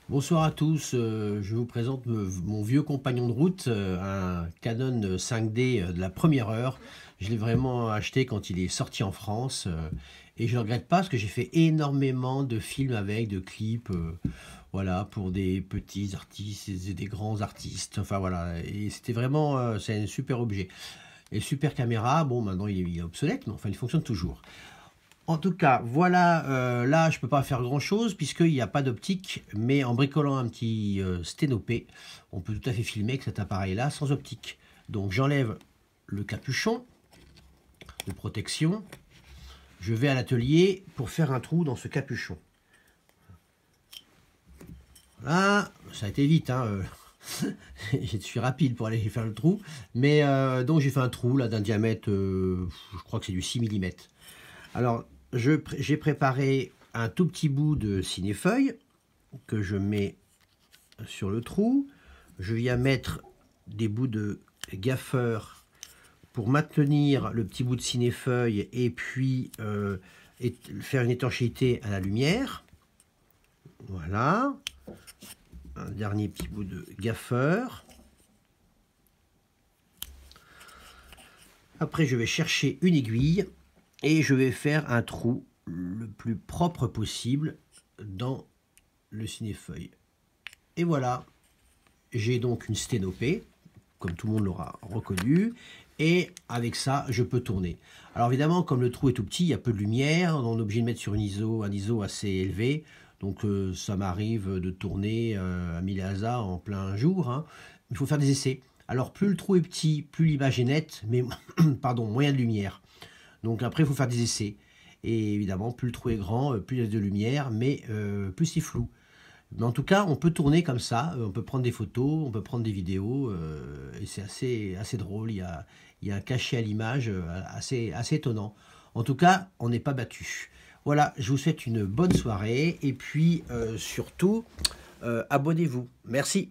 Bonsoir à tous, je vous présente mon vieux compagnon de route, un Canon 5D de la première heure. Je l'ai vraiment acheté quand il est sorti en France et je ne regrette pas parce que j'ai fait énormément de films avec, de clips, voilà, pour des petits artistes et des grands artistes. Enfin voilà, et c'était vraiment, c'est un super objet. Et super caméra, bon maintenant il est obsolète, mais enfin il fonctionne toujours. En tout cas, voilà, là, je peux pas faire grand-chose puisqu'il n'y a pas d'optique, mais en bricolant un petit sténopé, on peut tout à fait filmer avec cet appareil-là sans optique. Donc j'enlève le capuchon de protection, je vais à l'atelier pour faire un trou dans ce capuchon. Voilà, ça a été vite, hein, je suis rapide pour aller faire le trou, mais donc j'ai fait un trou là d'un diamètre, je crois que c'est du 6 mm. Alors, j'ai préparé un tout petit bout de cinéfeuille que je mets sur le trou. Je viens mettre des bouts de gaffeur pour maintenir le petit bout de cinéfeuille et puis faire une étanchéité à la lumière. Voilà. Un dernier petit bout de gaffeur. Après, je vais chercher une aiguille et je vais faire un trou le plus propre possible dans le cinéfeuille. Et voilà, j'ai donc une sténopée, comme tout le monde l'aura reconnu, et avec ça, je peux tourner. Alors évidemment, comme le trou est tout petit, il y a peu de lumière, on est obligé de mettre sur un ISO assez élevé, donc ça m'arrive de tourner à 1000 ASA en plein jour, hein. Il faut faire des essais. Alors plus le trou est petit, plus l'image est nette, mais pardon, moyen de lumière. Donc après, il faut faire des essais. Et évidemment, plus le trou est grand, plus il y a de lumière, mais plus c'est flou. Mais en tout cas, on peut tourner comme ça, on peut prendre des photos, on peut prendre des vidéos, et c'est assez drôle. Il y a un cachet à l'image assez étonnant. En tout cas, on n'est pas battu. Voilà, je vous souhaite une bonne soirée, et puis surtout, abonnez-vous. Merci.